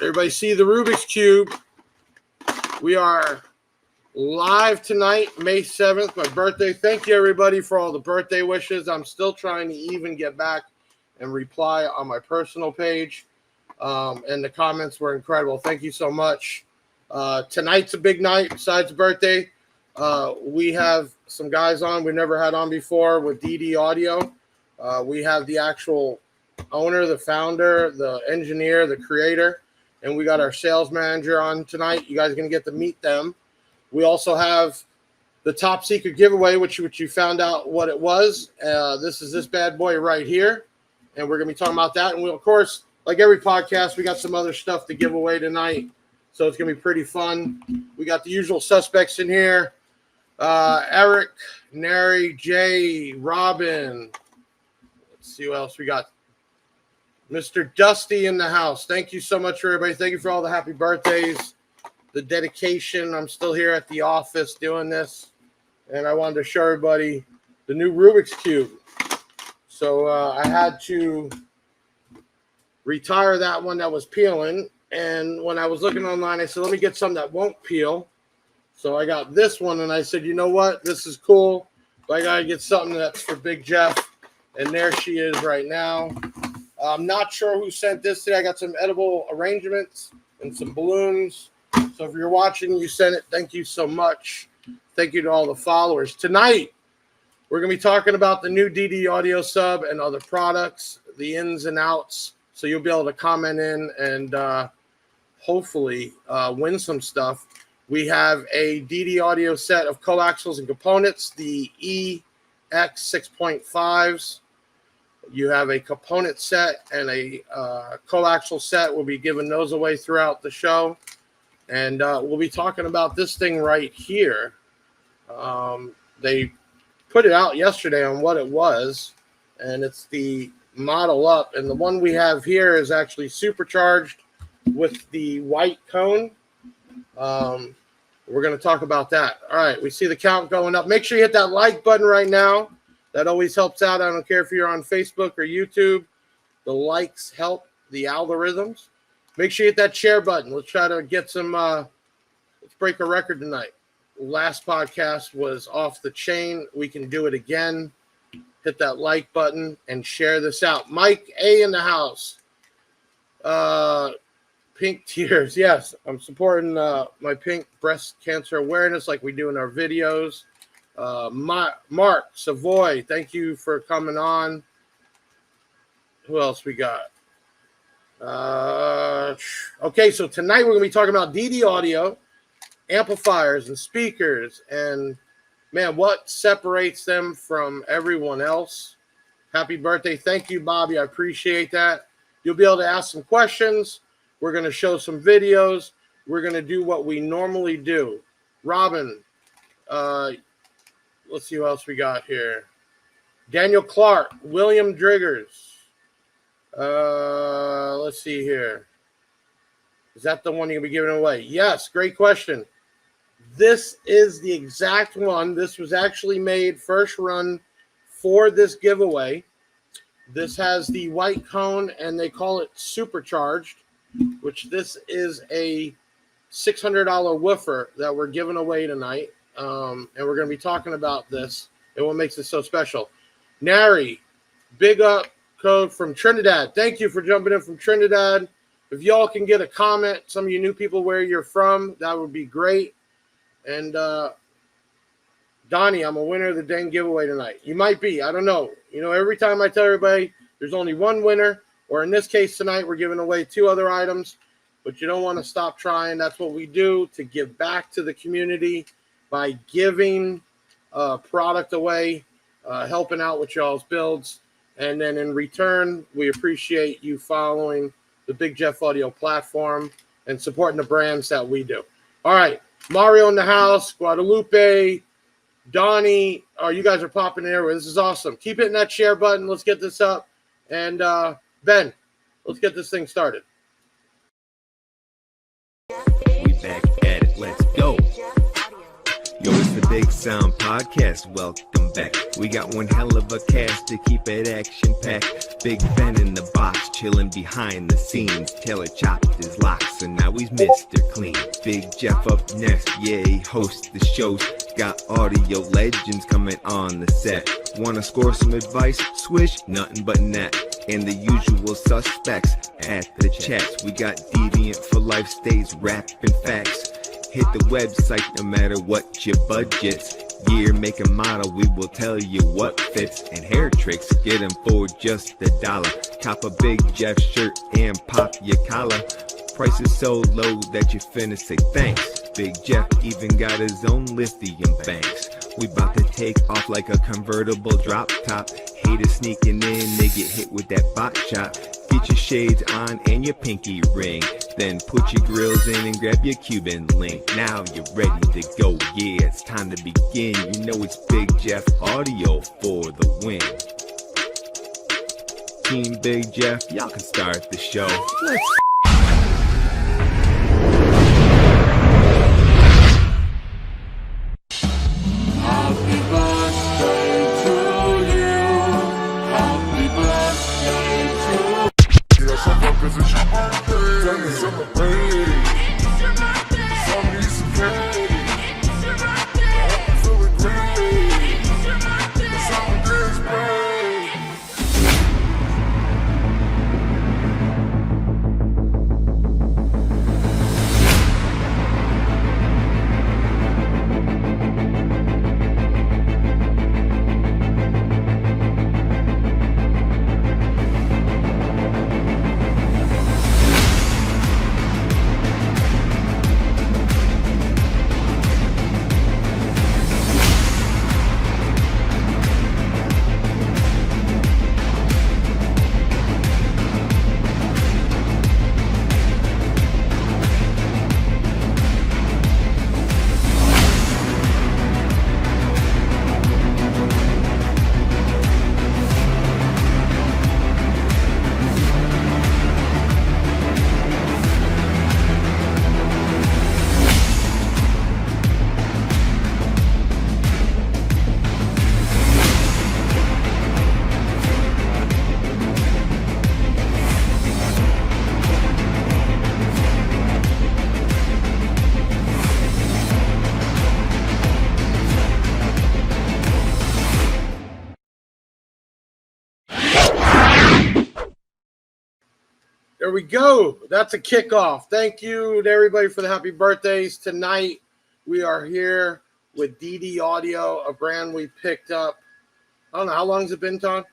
Everybody see the Rubik's Cube. We are live tonight, May 7th, my birthday. Thank you, everybody, for all the birthday wishes. I'm still trying to even get back and reply on my personal page. And the comments were incredible. Thank you so much. Tonight's a big night besides birthday. We have some guys on we've never had on before with DD Audio. We have the actual owner, the founder, the engineer, the creator, and we got our sales manager on tonight. You guys are going to get to meet them. We also have the top secret giveaway, which you found out what it was. This is this bad boy right here, and we're going to be talking about that. And we, of course, like every podcast, we got some other stuff to give away tonight, so it's going to be pretty fun. We got the usual suspects in here. Eric, Nary, Jay, Robin. Let's see what else we got. Mr. Dusty in the house. Thank you so much for everybody. Thank you for all the happy birthdays, the dedication. I'm still here at the office doing this, and I wanted to show everybody the new Rubik's Cube. So I had to retire that one that was peeling, and when I was looking online, I said, let me get some that won't peel. So I got this one, and I said, you know what? This is cool, but I got to get something that's for Big Jeff, and there she is right now. I'm not sure who sent this today. I got some edible arrangements and some balloons. So if you're watching, you sent it. Thank you so much. Thank you to all the followers. Tonight, we're going to be talking about the new DD Audio Sub and other products, the ins and outs. So you'll be able to comment in and hopefully win some stuff. We have a DD Audio set of coaxials and components, the EX 6.5s. You have a component set and a coaxial set. We'll be giving those away throughout the show. And we'll be talking about this thing right here. They put it out yesterday on what it was, and it's the Model Up. And the one we have here is actually supercharged with the white cone. We're going to talk about that. All right, we see the count going up. Make sure you hit that like button right now. That always helps out. I don't care if you're on Facebook or YouTube. The likes help the algorithms. Make sure you hit that share button. Let's try to get some, let's break a record tonight. Last podcast was off the chain. We can do it again. Hit that like button and share this out. Mike A in the house. Pink tears. Yes, I'm supporting my pink breast cancer awareness like we do in our videos. Mark Savoy, thank you for coming on. Who else we got? Okay, so tonight we're going to be talking about DD Audio, amplifiers and speakers, and man, what separates them from everyone else. Happy birthday. Thank you, Bobby. I appreciate that. You'll be able to ask some questions. We're going to show some videos. We're going to do what we normally do. Robin, let's see what else we got here. Daniel Clark, William Driggers. Let's see here. Is that the one you're going to be giving away? Yes, great question. This is the exact one. This was actually made first run for this giveaway. This has the white cone, and they call it supercharged, which this is a $600 woofer that we're giving away tonight. And we're going to be talking about this and what makes it so special. Nary, big up code from Trinidad. Thank you for jumping in from Trinidad. If y'all can get a comment, some of you new people where you're from, that would be great. And Donnie, I'm a winner of the dang giveaway tonight. You might be. I don't know. You know, every time I tell everybody there's only one winner, or in this case tonight, we're giving away 2 other items, but you don't want to stop trying. That's what we do to give back to the community by giving product away, helping out with y'all's builds. And then in return, we appreciate you following the Big Jeff Audio platform and supporting the brands that we do. All right, Mario in the house, Guadalupe, Donnie. Oh, you guys are popping in there. This is awesome. Keep hitting that share button. Let's get this up. And Ben, let's get this thing started. We back at it. Let's go. Yo, it's the Big Sound Podcast. Welcome back. We got one hell of a cast to keep it action-packed. Big Ben in the box, chilling behind the scenes. Taylor chopped his locks, and now he's Mr. Clean. Big Jeff up next, yeah, he hosts the shows. Got audio legends coming on the set. Wanna score some advice? Swish, nothing but net. And the usual suspects at the chats. We got Deviant for life, stays rapping facts. Hit the website no matter what your budget's. Year, make, and model, we will tell you what fits. And hair tricks, get them for just $1. Cop a Big Jeff shirt and pop your collar. Price is so low that you finna say thanks. Big Jeff even got his own lithium banks. We bout to take off like a convertible drop top. Haters sneaking in, they get hit with that bot shot. Get your shades on and your pinky ring. Then put your grills in and grab your Cuban link. Now you're ready to go, yeah, it's time to begin. You know it's Big Jeff Audio for the win. Team Big Jeff, y'all can start the show. Let's There we go. That's a kickoff. Thank you to everybody for the happy birthdays. Tonight, we are here with DD Audio, a brand we picked up. I don't know. How long has it been, Todd?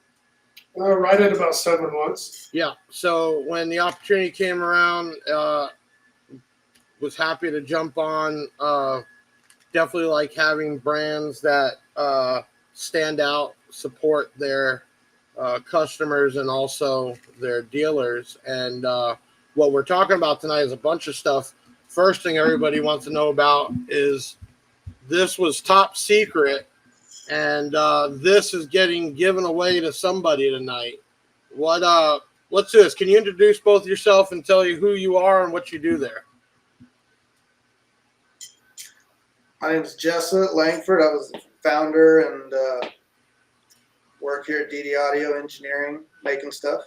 Right at about 7 months. Yeah. So when the opportunity came around, was happy to jump on. Definitely like having brands that stand out, support their customers and also their dealers. And what we're talking about tonight is a bunch of stuff. First thing everybody wants to know about is this was top secret, and this is getting given away to somebody tonight. Let's do this. Can you introduce both yourself and tell you who you are and what you do there? My name is Jassa Langford. I was the founder and work here at DD Audio Engineering, making stuff.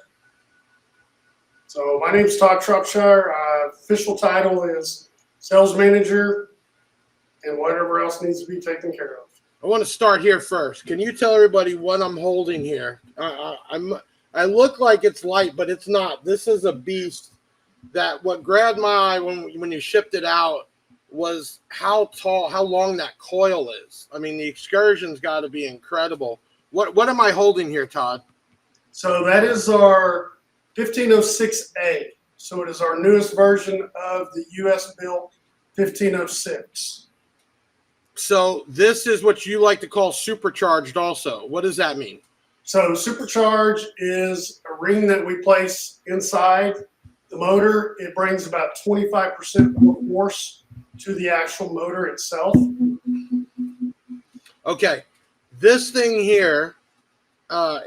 So my name is Todd Shropshire. Official title is sales manager and whatever else needs to be taken care of. I want to start here first. Can you tell everybody what I'm holding here? I look like it's light, but it's not. This is a beast. That what grabbed my eye when you shipped it out was how long that coil is. I mean, the excursion's got to be incredible. What am I holding here, Todd? So that is our 1506A. So it is our newest version of the US built 1506. So this is what you like to call supercharged also. What does that mean? So supercharged is a ring that we place inside the motor. It brings about 25% more force to the actual motor itself. Okay. This thing here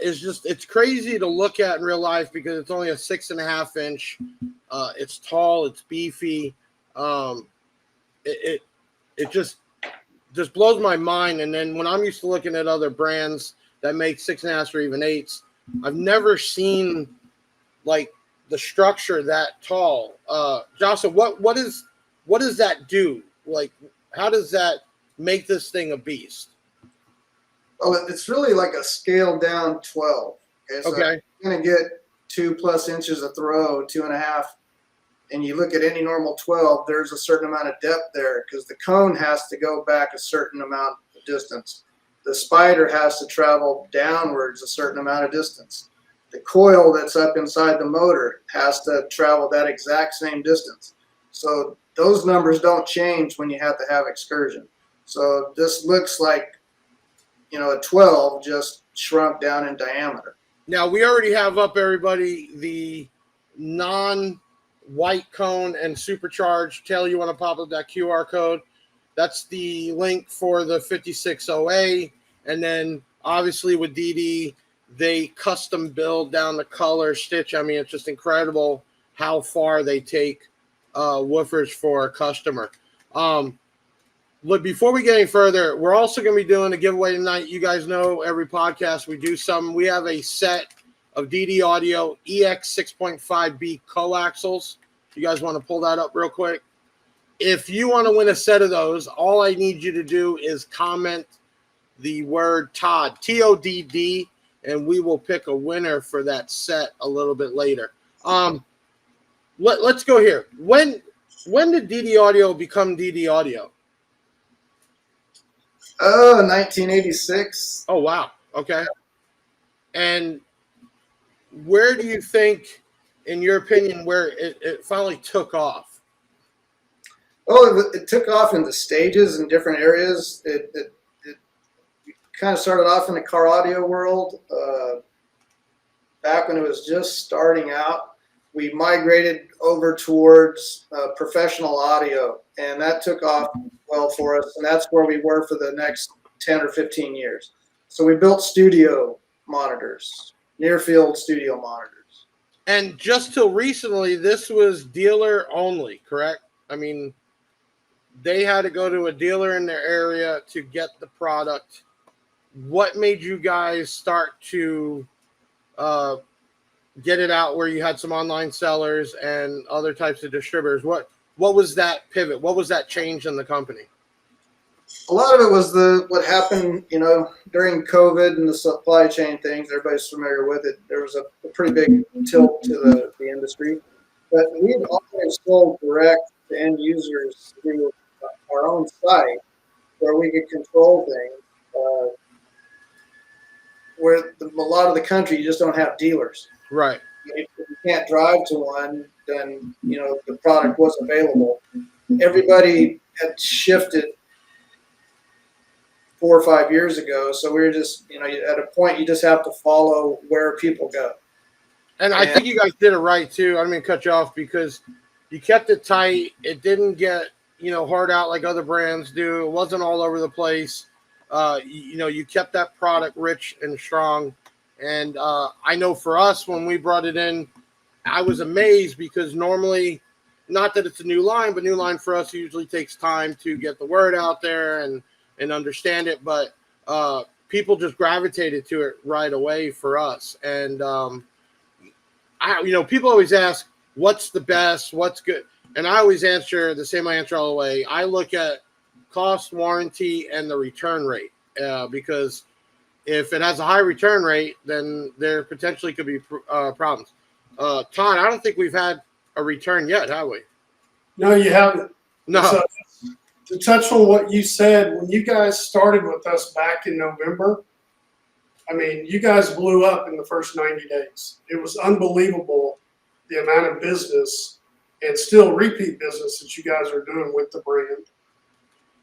is just, it's crazy to look at in real life because it's only a 6.5 inch. It's tall, it's beefy. It just, just blows my mind. And then when I'm used to looking at other brands that make 6.5 or even 8s, I've never seen like the structure that tall. Jassa, what does that do? Like, how does that make this thing a beast? Well, it's really like a scaled down 12. Okay, so Okay. you're gonna get 2+ inches of throw, 2.5, and you look at any normal 12. There's a certain amount of depth there because the cone has to go back a certain amount of distance. The spider has to travel downwards a certain amount of distance. The coil that's up inside the motor has to travel that exact same distance. So those numbers don't change when you have to have excursion. So this looks like, a 12 just shrunk down in diameter. Now we already have up, everybody, the non-white cone and supercharged tail. You want to pop up that QR code? That's the link for the 56OA. And then obviously with DD, they custom build down the color stitch. I mean, it's just incredible how far they take woofers for a customer. Look, before we get any further, we're also going to be doing a giveaway tonight. You guys know every podcast we do something. We have a set of DD Audio EX 6.5B coaxials. You guys want to pull that up real quick? If you want to win a set of those, all I need you to do is comment the word Todd, Todd, and we will pick a winner for that set a little bit later. Let's go here. When did DD Audio become DD Audio? 1986. Oh, wow. Okay. And where do you think, in your opinion, where it finally took off? Oh, it took off in the stages in different areas. It kind of started off in the car audio world. Back when it was just starting out, we migrated over towards professional audio, and that took off well for us, and that's where we were for the next 10 or 15 years. So we built studio monitors, near field studio monitors. And just till recently, this was dealer only, correct? I mean, they had to go to a dealer in their area to get the product. What made you guys start to get it out where you had some online sellers and other types of distributors? What was that pivot? What was that change in the company? A lot of it was what happened, during COVID and the supply chain things. Everybody's familiar with it. There was a pretty big tilt to the industry, but we've always sold direct to end users through our own site where we could control things. Where a lot of the country, you just don't have dealers. Right. If you can't drive to one, then the product was available. Everybody had shifted 4 or 5 years ago, so we were just at a point you just have to follow where people go. And I think you guys did it right too. I didn't mean to cut you off because you kept it tight. It didn't get hard out like other brands do. It wasn't all over the place. You kept that product rich and strong. And I know for us, when we brought it in, I was amazed because normally, not that it's a new line, but new line for us usually takes time to get the word out there and understand it. But people just gravitated to it right away for us. And, people always ask, what's the best, what's good? And I always answer the same answer all the way. I look at cost, warranty, and the return rate because if it has a high return rate, then there potentially could be problems. Todd, I don't think we've had a return yet, have we? No, you haven't. No. So, to touch on what you said, when you guys started with us back in November, I mean, you guys blew up in the first 90 days. It was unbelievable the amount of business and still repeat business that you guys are doing with the brand.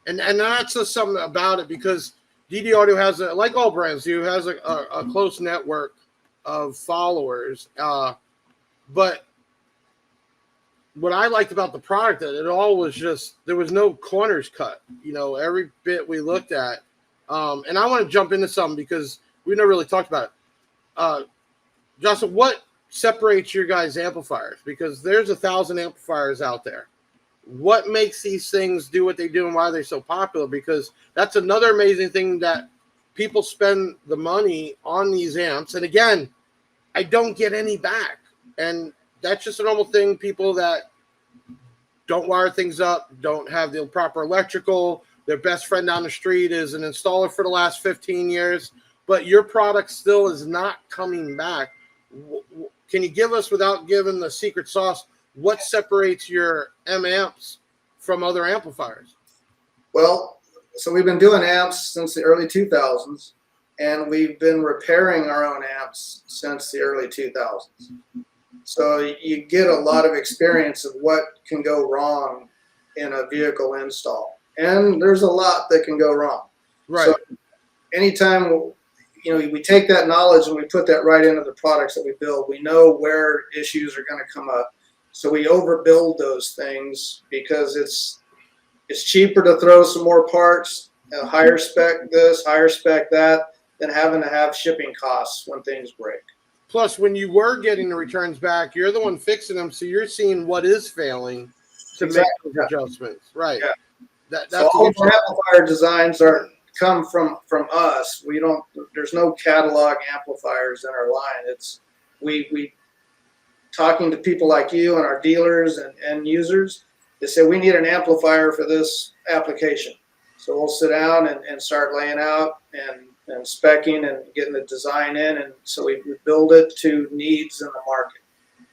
And that's just something about it because DD Audio has, like all brands do, has a close network of followers. But what I liked about the product, that it all was just, there was no corners cut. Every bit we looked at. And I want to jump into something because we never really talked about it. Justin, what separates your guys' amplifiers? Because there's 1,000 amplifiers out there. what makes these things do what they do and why they're so popular, because that's another amazing thing, that people spend the money on these amps. And again, I don't get any back. And that's just a normal thing. People that don't wire things up, don't have the proper electrical, their best friend down the street is an installer for the last 15 years, but your product still is not coming back. Can you give us, without giving the secret sauce, what separates your M amps from other amplifiers? Well, so we've been doing amps since the early 2000s, and we've been repairing our own amps since the early 2000s. So you get a lot of experience of what can go wrong in a vehicle install. And there's a lot that can go wrong. Right. So anytime, we take that knowledge and we put that right into the products that we build, we know where issues are going to come up. So we overbuild those things because it's cheaper to throw some more parts, higher spec this, higher spec that, than having to have shipping costs when things break. Plus, when you were getting the returns back, you're the one fixing them, so you're seeing what is failing to make those adjustments. Right. Yeah. That's so all of our amplifier designs come from us. We don't. There's no catalog amplifiers in our line. It's we talking to people like you and our dealers and end users. They say we need an amplifier for this application. So we'll sit down and start laying out and speccing and getting the design in, and so we build it to needs in the market.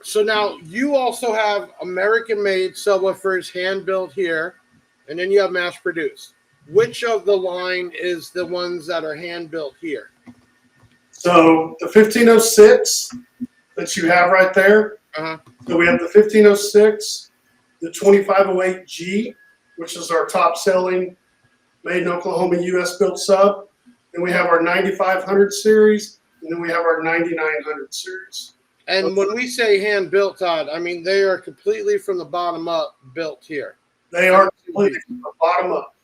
So now you also have American-made subwoofers, hand-built here, and then you have mass-produced. Which of the line is the ones that are hand-built here? So the 1506 that you have right there. Uh-huh. So we have the 1506, the 2508G, which is our top-selling made in Oklahoma U.S. built sub. Then we have our 9500 series, and then we have our 9900 series. And when we say hand-built, Todd, I mean they are completely from the bottom up built here. They are completely from the bottom up.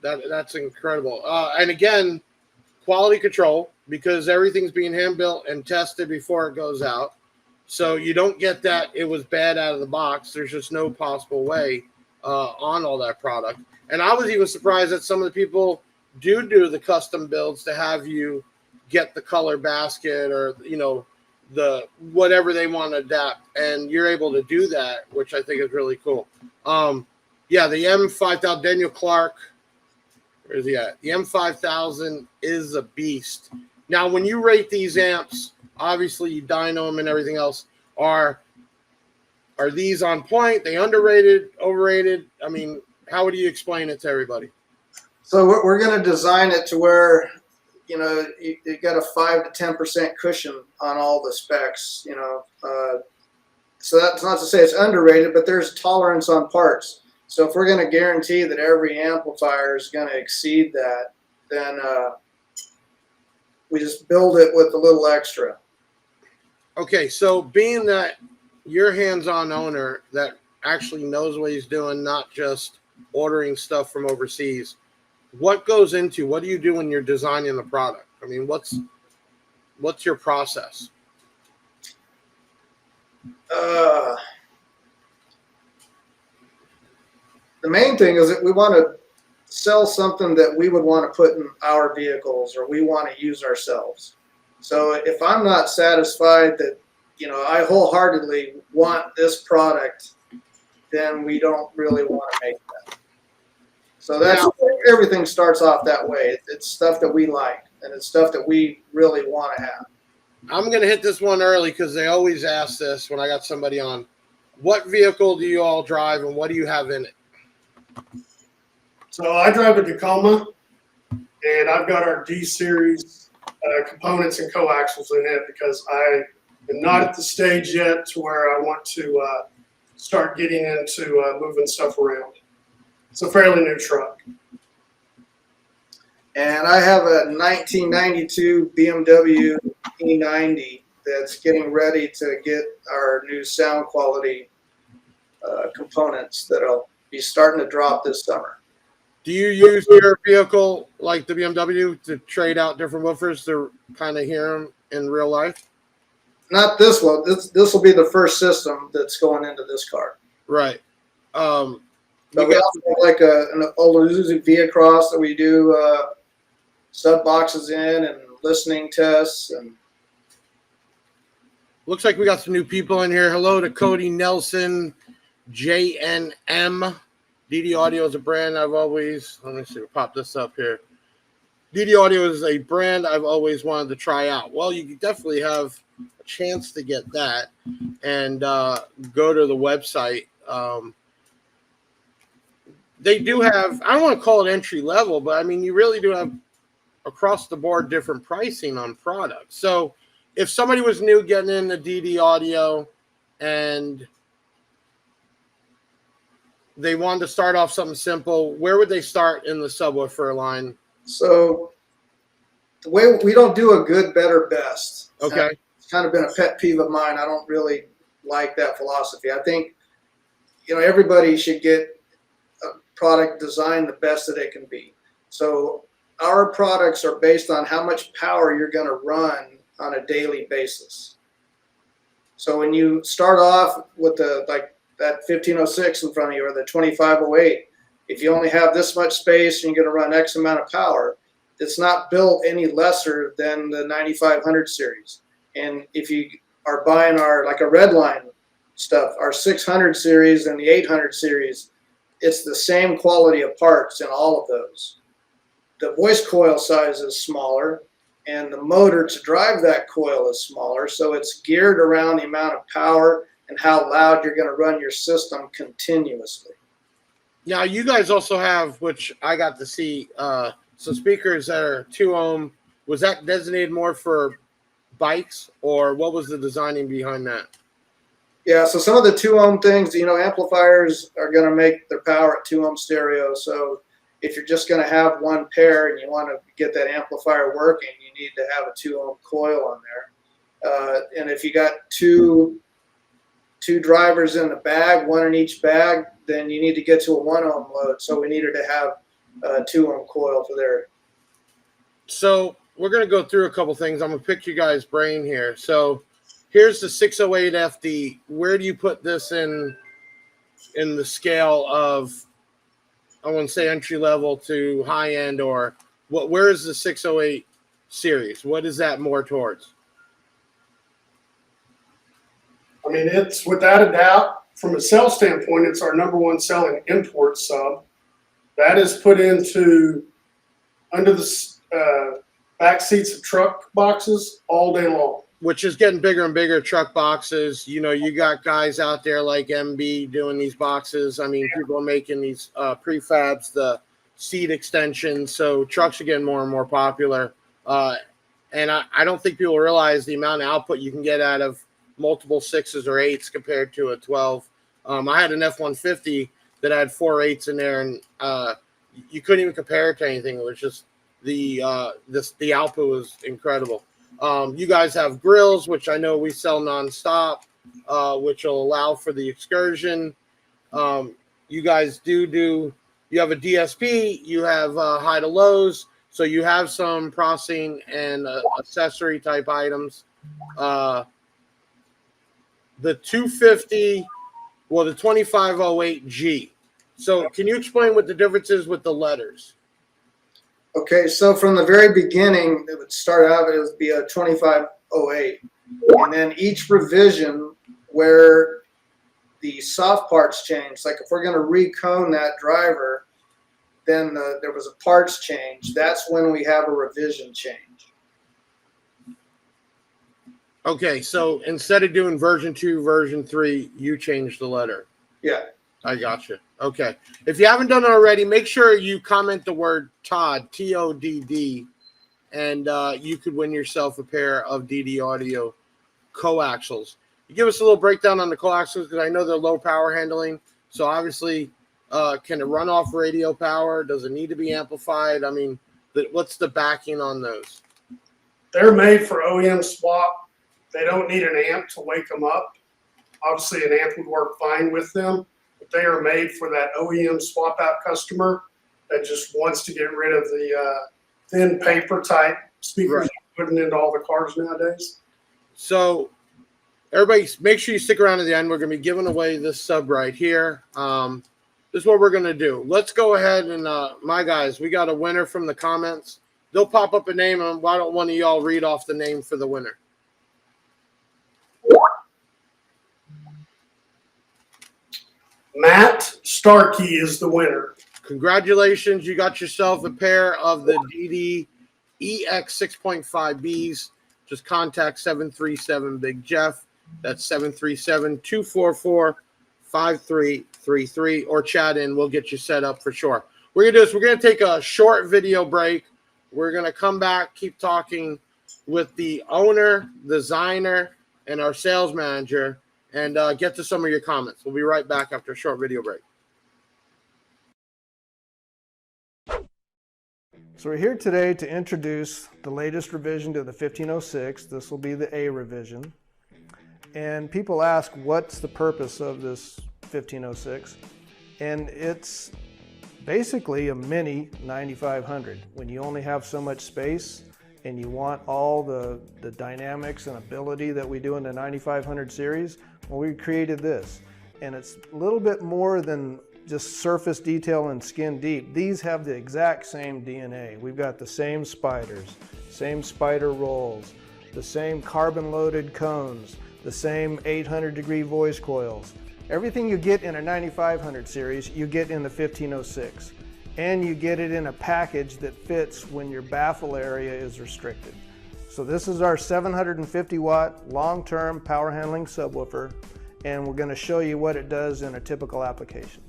That's incredible. And again, quality control, because everything's being hand-built and tested before it goes out. So you don't get that it was bad out of the box. There's just no possible way on all that product. And I was even surprised that some of the people do the custom builds to have you get the color basket or, the whatever they want to adapt. And you're able to do that, which I think is really cool. Yeah, the M5000, Daniel Clark, where is he at? The M5000 is a beast. Now, when you rate these amps, obviously you dyno them and everything else. Are these on point? They underrated, overrated? I mean, how would you explain it to everybody? So we're going to design it to where, you got a 5 to 10% cushion on all the specs, So that's not to say it's underrated, but there's tolerance on parts. So if we're going to guarantee that every amplifier is going to exceed that, then we just build it with a little extra. Okay, so being that you're hands-on owner that actually knows what he's doing, not just ordering stuff from overseas, what goes into, what do you do when you're designing the product? I mean, what's your process? The main thing is that we want to sell something that we would want to put in our vehicles or we want to use ourselves. So if I'm not satisfied that, I wholeheartedly want this product, then we don't really want to make that. So that's everything starts off that way. It's stuff that we like, and it's stuff that we really want to have. I'm going to hit this one early because they always ask this when I got somebody on. What vehicle do you all drive, and what do you have in it? So I drive a Tacoma, and I've got our D-Series components and coaxials in it because I am not at the stage yet to where I want to start getting into moving stuff around. It's a fairly new truck. And I have a 1992 BMW E90 that's getting ready to get our new sound quality components that'll be starting to drop this summer. Do you use your vehicle like the BMW to trade out different woofers to kind of hear them in real life? Not this one. This will be the first system that's going into this car. Right. But we also have like an old Uzi V-Across that we do sub boxes in and listening tests. And looks like we got some new people in here. Hello to Cody Nelson, JNM. DD Audio is a brand I've always, let me see, pop this up here. DD Audio is a brand I've always wanted to try out. Well, you definitely have a chance to get that and go to the website. They do have, I don't want to call it entry level, but I mean, you really do have across the board different pricing on products. So if somebody was new getting into DD Audio and they wanted to start off something simple, where would they start in the subwoofer line? so the way we don't do a good, better, best. Okay. It's kind of been a pet peeve of mine. I don't really like that philosophy. I think, everybody should get a product designed the best that it can be. So our products are based on how much power you're going to run on a daily basis. So when you start off with that 1506 in front of you or the 2508, if you only have this much space and you're going to run X amount of power, it's not built any lesser than the 9500 series. And if you are buying our, like a red line stuff, our 600 series and the 800 series, it's the same quality of parts in all of those. The voice coil size is smaller and the motor to drive that coil is smaller. So it's geared around the amount of power and how loud you're going to run your system continuously. Now, you guys also have, which I got to see, some speakers that are 2 ohm. Was that designated more for bikes, or what was the designing behind that? Yeah, so some of the 2 ohm things, amplifiers are going to make their power at 2 ohm stereo. So if you're just going to have one pair and you want to get that amplifier working, you need to have a 2 ohm coil on there. And if you got two drivers in the bag, one in each bag, then you need to get to a 1 ohm load. So we needed to have a 2 ohm coil for there. So we're going to go through a couple things. I'm going to pick you guys' brain here. So here's the 608 FD. Where do you put this in the scale of, I wouldn't say entry level to high end, or where is the 608 series? What is that more towards? I mean, it's without a doubt, from a sales standpoint, it's our number one selling import sub. That is put into under the back seats of truck boxes all day long. Which is getting bigger and bigger, truck boxes. You got guys out there like MB doing these boxes. I mean, people are making these prefabs, the seat extensions. So trucks are getting more and more popular. And I don't think people realize the amount of output you can get out of multiple 6s or 8s compared to a 12. I had an F-150 that had 4 8s in there, and you couldn't even compare it to anything. It was just the output was incredible. You guys have grills, which I know we sell nonstop, which will allow for the excursion. You guys you have a DSP, you have high to lows, so you have some processing and accessory type items. The 250, well, the 2508G. So can you explain what the difference is with the letters? Okay, so from the very beginning, it would start out, it would be a 2508. And then each revision where the soft parts change, like if we're going to recone that driver, then there was a parts change. That's when we have a revision change. Okay, so instead of doing version 2, version 3, you changed the letter. Yeah. I gotcha. Okay. If you haven't done it already, make sure you comment the word Todd, T-O-D-D, and you could win yourself a pair of DD Audio coaxials. You give us a little breakdown on the coaxials, because I know they're low power handling. So obviously, can it run off radio power? Does it need to be amplified? I mean, what's the backing on those? They're made for OEM swap. They don't need an amp to wake them up. Obviously, an amp would work fine with them, but they are made for that OEM swap out customer that just wants to get rid of the thin paper type speakers you're putting into all the cars nowadays. So everybody, make sure you stick around to the end. We're going to be giving away this sub right here. this is what we're going to do. Let's go ahead and, my guys, we got a winner from the comments. They'll pop up a name, and why don't one of y'all read off the name for the winner? Matt Starkey is the winner. Congratulations. You got yourself a pair of the DD EX 6.5Bs. Just contact 737 Big Jeff. That's 737-244-5333, or chat in. We'll get you set up for sure. We're going to do this. We're going to take a short video break. We're going to come back, keep talking with the owner, designer, and our sales manager, and get to some of your comments. We'll be right back after a short video break. So we're here today to introduce the latest revision to the 1506. This will be the A revision. And people ask, what's the purpose of this 1506? And it's basically a mini 9500. When you only have so much space and you want all the dynamics and ability that we do in the 9500 series, well, we created this. And it's a little bit more than just surface detail and skin deep. These have the exact same DNA. We've got the same spiders, same spider rolls, the same carbon loaded cones, the same 800-degree voice coils. Everything you get in a 9500 series, you get in the 1506. And you get it in a package that fits when your baffle area is restricted. So this is our 750 watt long-term power handling subwoofer, and we're going to show you what it does in a typical application.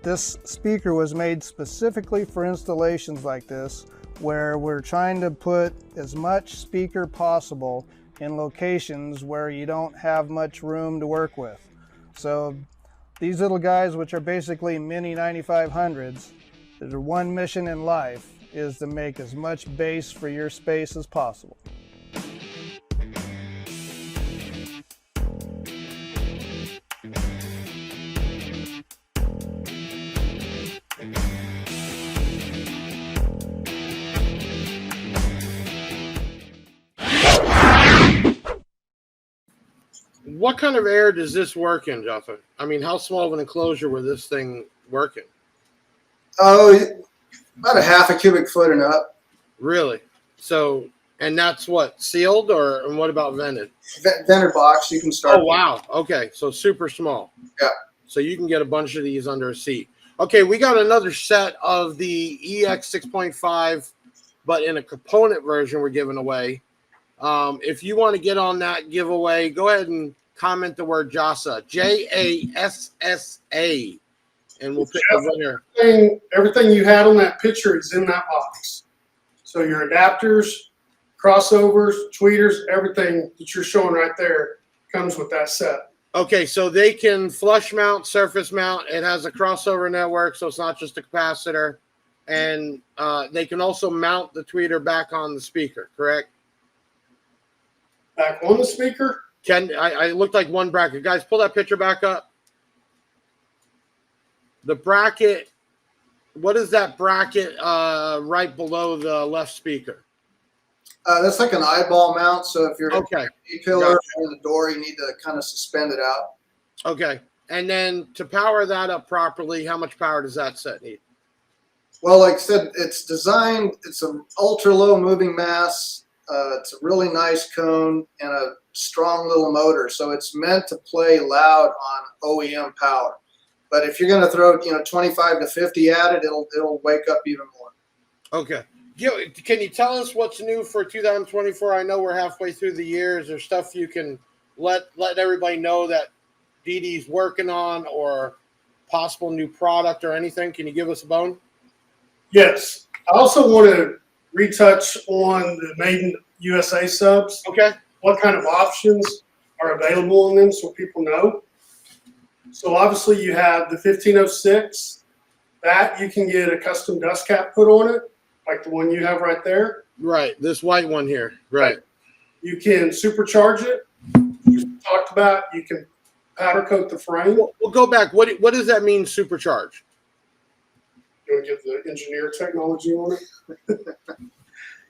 This speaker was made specifically for installations like this, where we're trying to put as much speaker possible in locations where you don't have much room to work with. So these little guys, which are basically mini 9500s, their one mission in life is to make as much bass for your space as possible. What kind of air does this work in, Jaffa? I mean, how small of an enclosure were this thing working? Oh, about a half a cubic foot and up. Really? So, and that's what, sealed, or and what about vented? Vented box, you can start. Oh, wow. Okay, so super small. Yeah. So you can get a bunch of these under a seat. Okay, we got another set of the EX 6.5, but in a component version we're giving away. If you want to get on that giveaway, go ahead and comment the word Jassa, Jassa, and we'll pick the winner. Everything you had on that picture is in that box. So your adapters, crossovers, tweeters, everything that you're showing right there comes with that set. Okay, so they can flush mount, surface mount. It has a crossover network, so it's not just a capacitor. And they can also mount the tweeter back on the speaker, correct? Back on the speaker? I looked like one bracket. Guys, pull that picture back up. The bracket, what is that bracket right below the left speaker? That's like an eyeball mount. So if you're okay, a pillar or the door, you need to kind of suspend it out. Okay. And then to power that up properly, how much power does that set need? Well, like I said, it's designed, it's an ultra low moving mass. It's a really nice cone and a strong little motor. So it's meant to play loud on OEM power. But if you're going to throw, 25 to 50 at it, it'll wake up even more. Okay. Can you tell us what's new for 2024? I know we're halfway through the year. Is there stuff you can let everybody know that DD's working on, or possible new product or anything? Can you give us a bone? Yes. I also want to retouch on the Made in USA subs. Okay. What kind of options are available in them so people know? So obviously you have the 1506. That you can get a custom dust cap put on it, like the one you have right there. Right. This white one here. Right. You can supercharge it. You talked about you can powder coat the frame. We'll go back. What does that mean, supercharge? You want to give the engineer technology on it?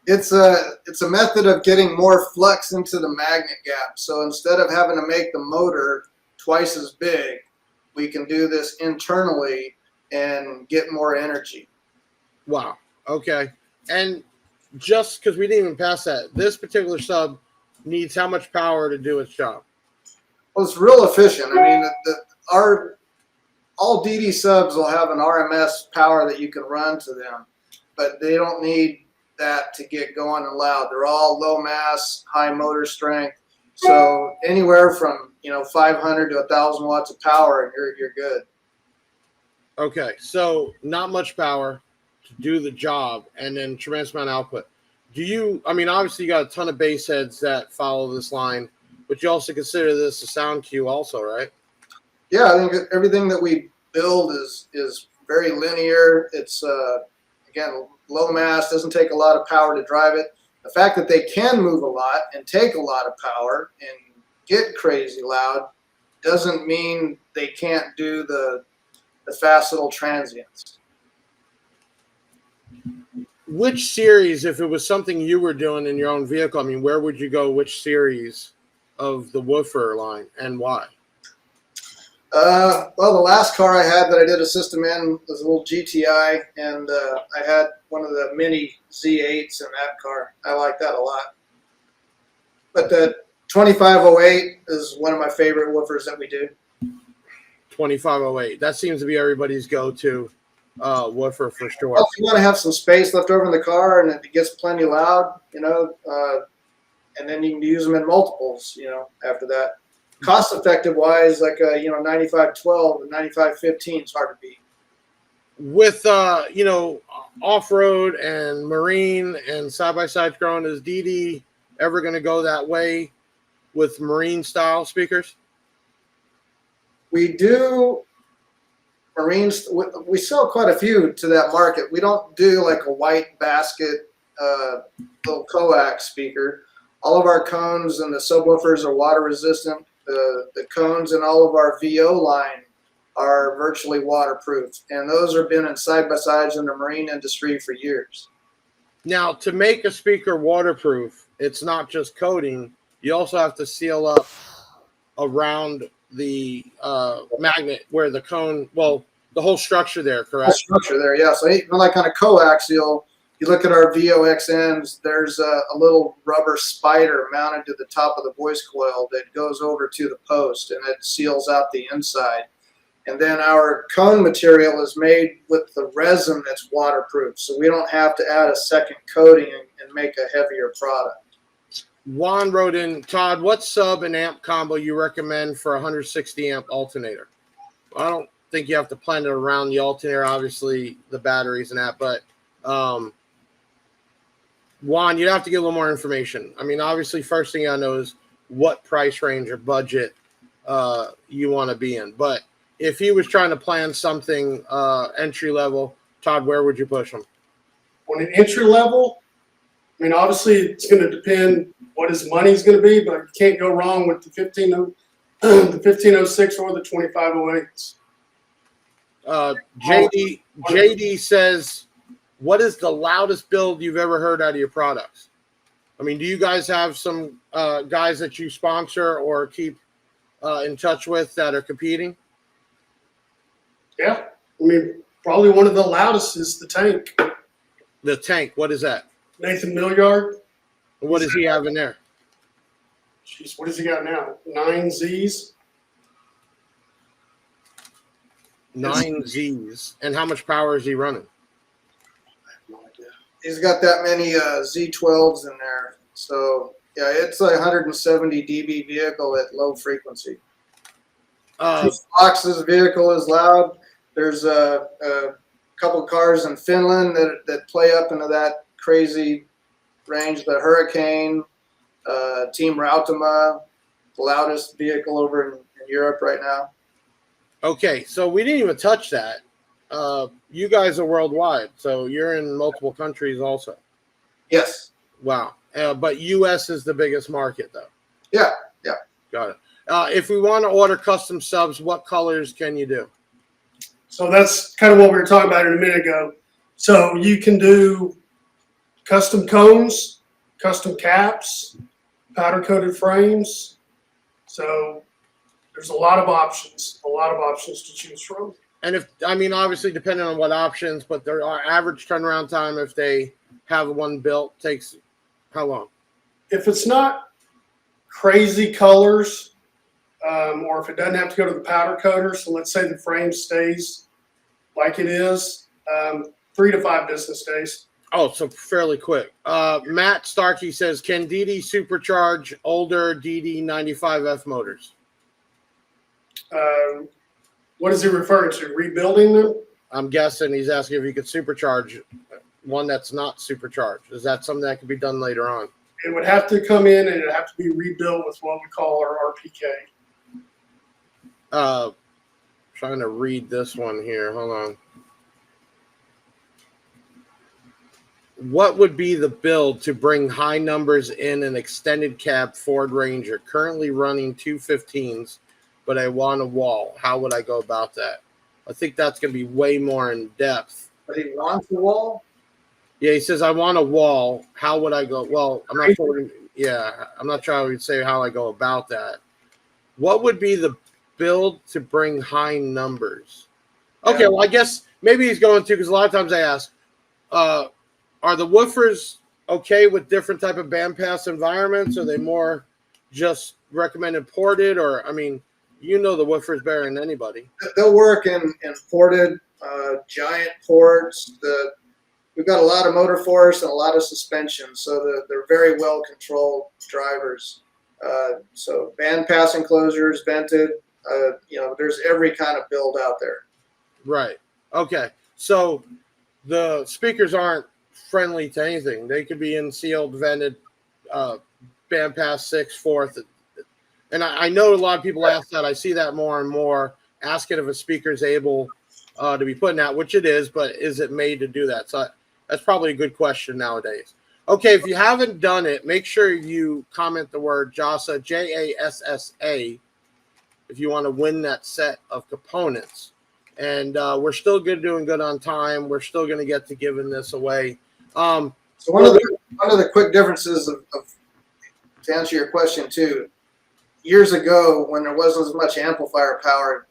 It's a method of getting more flux into the magnet gap. So instead of having to make the motor twice as big, we can do this internally and get more energy. Wow. Okay. And just because we didn't even pass that, this particular sub needs how much power to do its job? Well, it's real efficient. I mean, our all DD subs will have an RMS power that you can run to them, but they don't need that to get going and loud. They're all low mass, high motor strength. So anywhere from 500 to 1,000 watts of power, and you're good. Okay, so not much power to do the job, and then tremendous amount of output. I mean, obviously you got a ton of bass heads that follow this line, but you also consider this a sound cue also, right? Yeah, I think everything that we build is very linear. It's again, low mass, doesn't take a lot of power to drive it. The fact that they can move a lot and take a lot of power and get crazy loud doesn't mean they can't do the fast little transients. Which series, if it was something you were doing in your own vehicle, I mean, where would you go? Which series of the woofer line and why? Well, the last car I had that I did a system in was a little GTI, and I had one of the mini Z8s in that car. I like that a lot. But the 2508 is one of my favorite woofers that we do. 2508. That seems to be everybody's go-to woofer for sure. Well, if you want to have some space left over in the car and it gets plenty loud, and then you can use them in multiples, after that. Cost-effective wise, like 9512 and 9515 is hard to beat. With off-road and marine and side-by-side growing, is DD ever going to go that way with marine style speakers? We do marines. We sell quite a few to that market. We don't do like a white basket little coax speaker. All of our cones and the subwoofers are water resistant. The cones in all of our VO line are virtually waterproof, and those have been in side-by-sides in the marine industry for years. Now, to make a speaker waterproof, it's not just coating. You also have to seal up around the magnet where the cone, the whole structure there, correct? The structure there, yeah. So like on a coaxial, you look at our VOXMs, there's a little rubber spider mounted to the top of the voice coil that goes over to the post, and it seals out the inside. And then our cone material is made with the resin that's waterproof, so we don't have to add a second coating and make a heavier product. Juan wrote in, Todd, what sub and amp combo you recommend for a 160 amp alternator? I don't think you have to plan it around the alternator, obviously the batteries and that, but Juan, you'd have to get a little more information. I mean, obviously, first thing I know is what price range or budget you want to be in. But if he was trying to plan something entry level, Todd, where would you push him? On an entry level, I mean, obviously, it's going to depend what his money's going to be, but you can't go wrong with the 1506 or the 2508s. JD says, what is the loudest build you've ever heard out of your products? I mean, do you guys have some guys that you sponsor or keep in touch with that are competing? Yeah. I mean, probably one of the loudest is the Tank. The Tank, what is that? Nathan Milliard. What does he have in there? Jeez, what does he got now? 9 Zs? 9 Zs. And how much power is he running? No idea. He's got that many Z12s in there. So, yeah, it's a 170 dB vehicle at low frequency. Fox's vehicle is loud. There's a couple cars in Finland that play up into that crazy range. The Hurricane, Team Rautama, the loudest vehicle over in Europe right now. Okay, so we didn't even touch that. You guys are worldwide, so you're in multiple countries also. Yes. Wow. But U.S. is the biggest market, though. Yeah. Got it. If we want to order custom subs, what colors can you do? So that's kind of what we were talking about a minute ago. So you can do custom cones, custom caps, powder-coated frames. So there's a lot of options to choose from. And if, I mean, obviously depending on what options, but there are average turnaround time if they have one built takes how long? If it's not crazy colors, or if it doesn't have to go to the powder coater, so let's say the frame stays like it is, 3 to 5 business days. Oh, so fairly quick. Matt Starkey says, can DD supercharge older DD 95F motors? What is he referring to? Rebuilding them? I'm guessing he's asking if you could supercharge one that's not supercharged. Is that something that could be done later on? It would have to come in and it would have to be rebuilt with what we call our RPK. Trying to read this one here. Hold on. What would be the build to bring high numbers in an extended cab Ford Ranger? Currently running 215s, but I want a wall. How would I go about that? I think that's going to be way more in depth. But he wants the wall? Yeah, he says, I want a wall. How would I go? Well, I'm not sure. Yeah, I'm not sure I would say how I go about that. What would be the build to bring high numbers? Okay, well, I guess maybe he's going to, because a lot of times I ask, are the woofers okay with different type of bandpass environments? Are they more just recommended ported? Or, I mean, you know the woofers better than anybody. They'll work in ported, giant ports. We've got a lot of motor force and a lot of suspension, so they're very well controlled drivers. So bandpass enclosures, vented, there's every kind of build out there. Right. Okay. So the speakers aren't friendly to anything. They could be in sealed, vented, bandpass 6/4. And I know a lot of people ask that. I see that more and more, asking if a speaker is able to be put in that, which it is, but is it made to do that? So that's probably a good question nowadays. Okay, if you haven't done it, make sure you comment the word Jassa, Jassa, if you want to win that set of components. And we're still doing good on time. We're still going to get to giving this away. So one of the quick differences of to answer your question too, years ago when there wasn't as much amplifier power,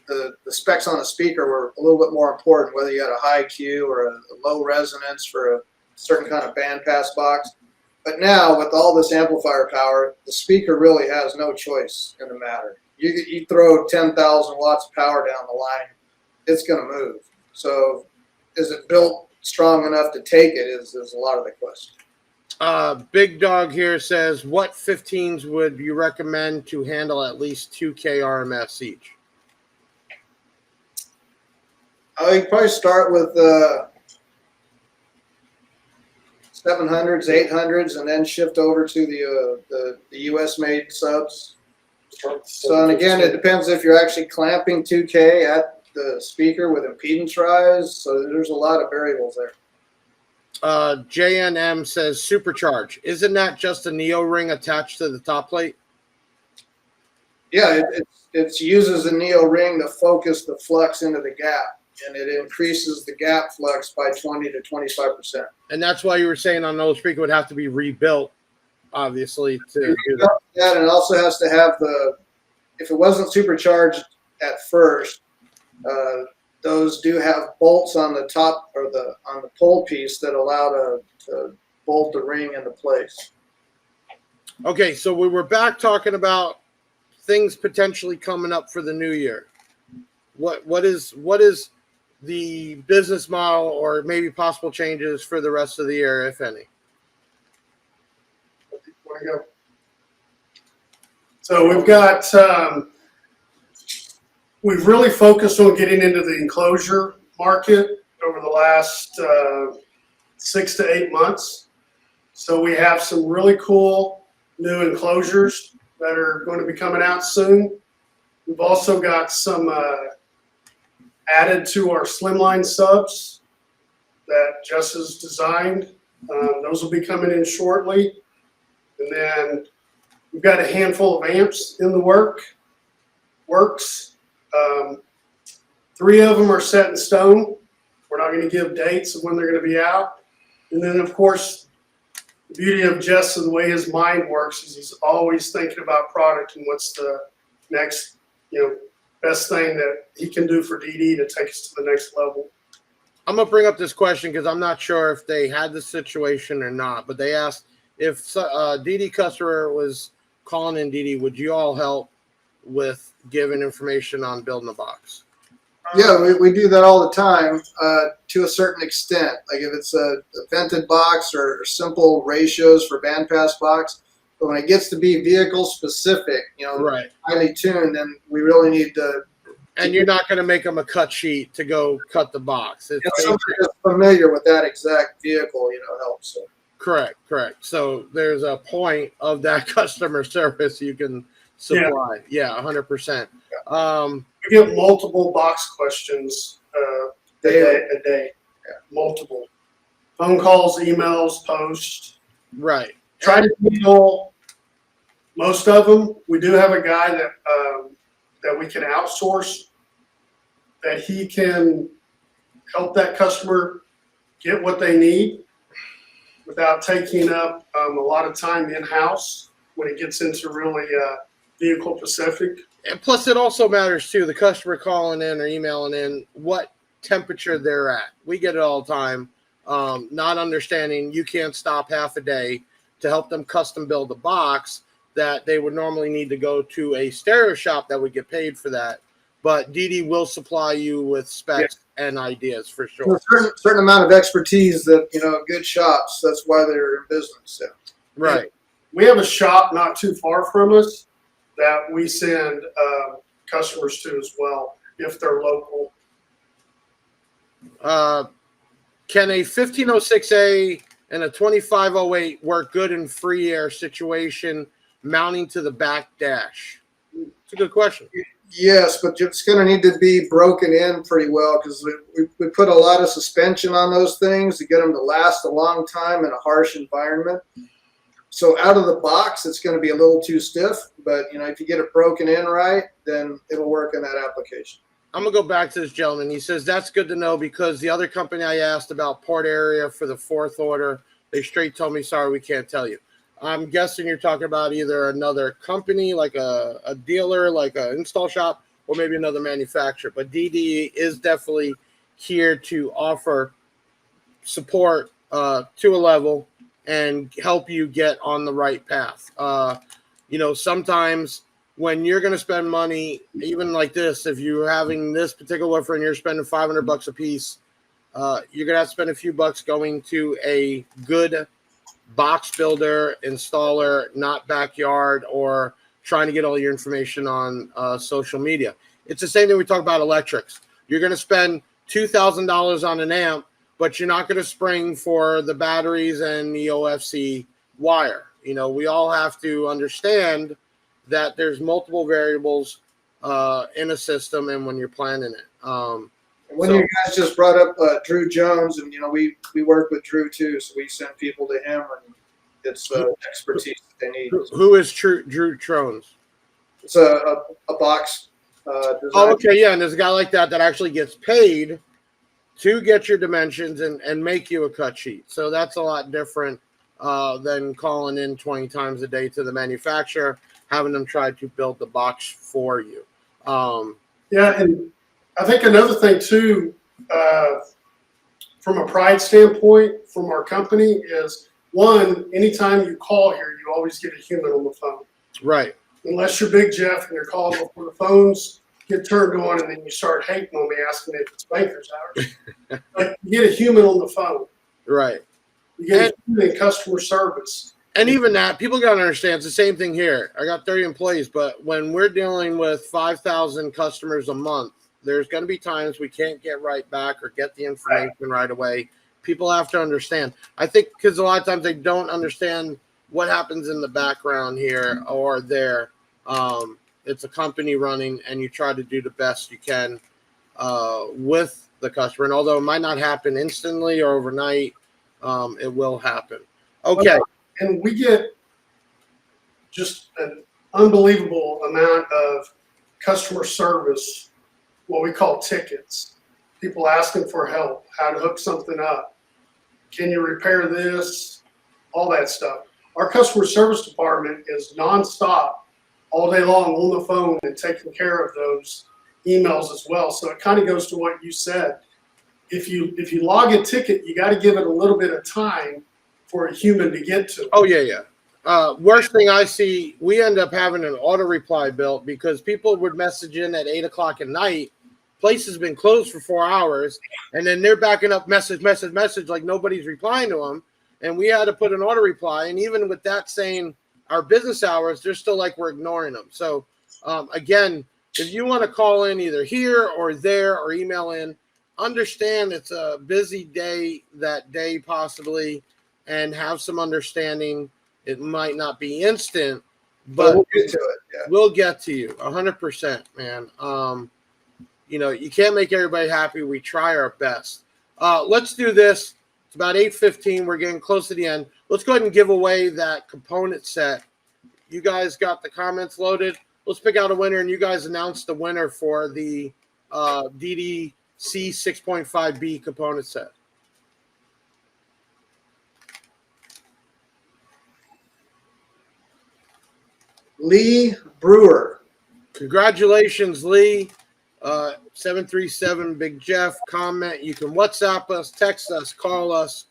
the specs on a speaker were a little bit more important, whether you had a high Q or a low resonance for a certain kind of bandpass box. But now with all this amplifier power, the speaker really has no choice in the matter. You throw 10,000 watts of power down the line, it's going to move. So is it built strong enough to take it is a lot of the question. Big Dog here says, what 15s would you recommend to handle at least 2K RMS each? You probably start with 700s, 800s, and then shift over to the US made subs. So, and again, it depends if you're actually clamping 2K at the speaker with impedance rise. So there's a lot of variables there. JNM says supercharge. Isn't that just a Neo ring attached to the top plate? Yeah, it uses a Neo ring to focus the flux into the gap, and it increases the gap flux by 20 to 25%. And that's why you were saying on those speaker would have to be rebuilt, obviously, to do that. Yeah, and it also has to have if it wasn't supercharged at first, those do have bolts on the top or on the pole piece that allow to bolt the ring into place. Okay, so we were back talking about things potentially coming up for the new year. What is the business model or maybe possible changes for the rest of the year, if any? Where to go? So we've got we've really focused on getting into the enclosure market over the last 6 to 8 months. So we have some really cool new enclosures that are going to be coming out soon. We've also got some added to our slimline subs that Jassa's designed. Those will be coming in shortly. And then we've got a handful of amps in the works. 3 of them are set in stone. We're not going to give dates of when they're going to be out. And then, of course, the beauty of Jessa, the way his mind works, is he's always thinking about product and what's the next, best thing that he can do for DD to take us to the next level. I'm gonna bring up this question because I'm not sure if they had the situation or not, but they asked if DD customer was calling in DD, would you all help with giving information on building a box? Yeah, we do that all the time to a certain extent. Like if it's a vented box or simple ratios for bandpass box, but when it gets to be vehicle specific, Right. highly tuned, then we really need to. And you're not going to make them a cut sheet to go cut the box. It's Somebody that's familiar with that exact vehicle, helps. So. Correct. So there's a point of that customer service you can supply. Yeah, 100%. We get multiple box questions a day. Yeah. Multiple phone calls, emails, posts. Right. Try to handle most of them. We do have a guy that we can outsource, that he can help that customer get what they need without taking up a lot of time in-house when it gets into really vehicle specific. And plus, it also matters too, the customer calling in or emailing in, what temperature they're at. We get it all the time. Not understanding you can't stop half a day to help them custom build a box that they would normally need to go to a stereo shop that would get paid for that. But DD will supply you with specs and ideas for sure. A certain amount of expertise that, good shops, that's why they're in business. So. Right. We have a shop not too far from us that we send customers to as well if they're local. Can a 1506A and a 2508 work good in free air situation mounting to the back dash? It's a good question. Yes, but it's going to need to be broken in pretty well because we put a lot of suspension on those things to get them to last a long time in a harsh environment. So out of the box, it's going to be a little too stiff, but if you get it broken in right, then it'll work in that application. I'm going to go back to this gentleman. He says, that's good to know because the other company I asked about port area for the fourth order, they straight told me, sorry, we can't tell you. I'm guessing you're talking about either another company, like a dealer, like an install shop, or maybe another manufacturer. But DD is definitely here to offer support to a level and help you get on the right path. Sometimes when you're going to spend money, even like this, if you're having this particular offer and you're spending $500 a piece, you're going to have to spend a few bucks going to a good box builder, installer, not backyard, or trying to get all your information on social media. It's the same thing we talk about electrics. You're going to spend $2,000 on an amp, but you're not going to spring for the batteries and the OFC wire. We all have to understand that there's multiple variables in a system and when you're planning it. You guys just brought up Drew Jones, and we work with Drew too, so we send people to him, and it's expertise that they need. Who is Drew Jones? It's a box design. Oh, okay, yeah, and there's a guy like that actually gets paid to get your dimensions and make you a cut sheet. So that's a lot different than calling in 20 times a day to the manufacturer, having them try to build the box for you. And I think another thing too, from a pride standpoint, from our company is, one, anytime you call here, you always get a human on the phone. Right. Unless you're Big Jeff and you're calling before the phones get turned on and then you start hating on me asking if it's banker's hours. But you get a human on the phone. Right. You get a human in customer service. And even that, people got to understand, it's the same thing here. I got 30 employees, but when we're dealing with 5,000 customers a month, there's going to be times we can't get right back or get the information right away. People have to understand. I think because a lot of times they don't understand what happens in the background here or there. It's a company running, and you try to do the best you can with the customer. And although it might not happen instantly or overnight, it will happen. Okay. And we get just an unbelievable amount of customer service, what we call tickets. People asking for help, how to hook something up. Can you repair this? All that stuff. Our customer service department is nonstop all day long on the phone and taking care of those emails as well. So it kind of goes to what you said. If you log a ticket, you got to give it a little bit of time for a human to get to it. Oh yeah. Worst thing I see, we end up having an auto reply built because people would message in at 8 o'clock at night. Place has been closed for 4 hours, and then they're backing up message like nobody's replying to them. And we had to put an auto reply. And even with that saying our business hours, they're still like we're ignoring them. So again, if you want to call in either here or there or email in, understand it's a busy day that day possibly, and have some understanding. It might not be instant, but we'll get to it. Yeah. we'll get to you 100%, man. You can't make everybody happy. We try our best. Let's do this. It's about 8:15. We're getting close to the end. Let's go ahead and give away that component set. You guys got the comments loaded. Let's pick out a winner, and you guys announce the winner for the DDC 6.5B component set. Lee Brewer. Congratulations, Lee. 737 Big Jeff. Comment. You can WhatsApp us, text us, call us,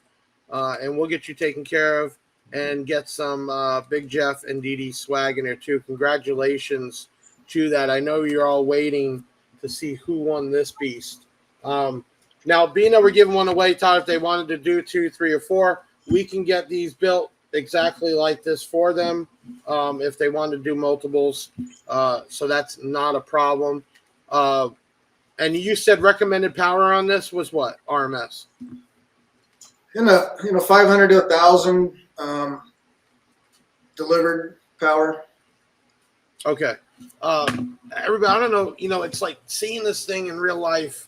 and we'll get you taken care of and get some Big Jeff and DD swag in there too. Congratulations to that. I know you're all waiting to see who won this beast. Now, being that we're giving one away, Todd, if they wanted to do 2, 3, or 4, we can get these built exactly like this for them if they want to do multiples. So that's not a problem. And you said recommended power on this was what? RMS? In a 500 to 1,000 delivered power. Okay. Everybody, I don't know. It's like seeing this thing in real life.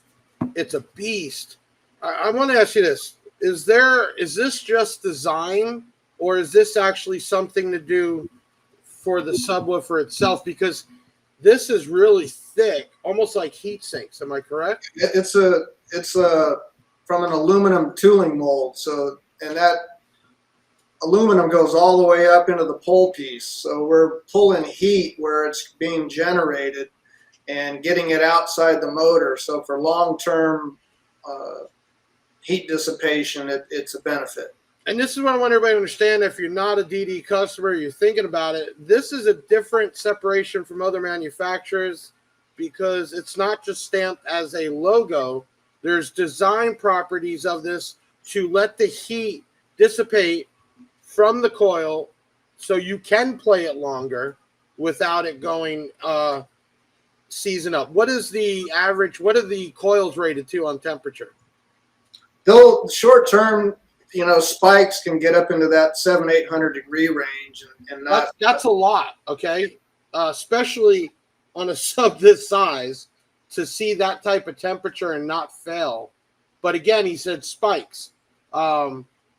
It's a beast. I want to ask you this. Is this just design, or is this actually something to do for the subwoofer itself? Because this is really thick, almost like heat sinks. Am I correct? It's from an aluminum tooling mold. So, and that aluminum goes all the way up into the pole piece. So we're pulling heat where it's being generated and getting it outside the motor. So for long-term heat dissipation, it's a benefit. And this is what I want everybody to understand. If you're not a DD customer, you're thinking about it, this is a different separation from other manufacturers because it's not just stamped as a logo. There's design properties of this to let the heat dissipate from the coil so you can play it longer without it going season up. What is the average? What are the coils rated to on temperature? Though short term, spikes can get up into that 700-800 degree range, and that's a lot, okay? Especially on a sub this size, to see that type of temperature and not fail. But again, he said spikes.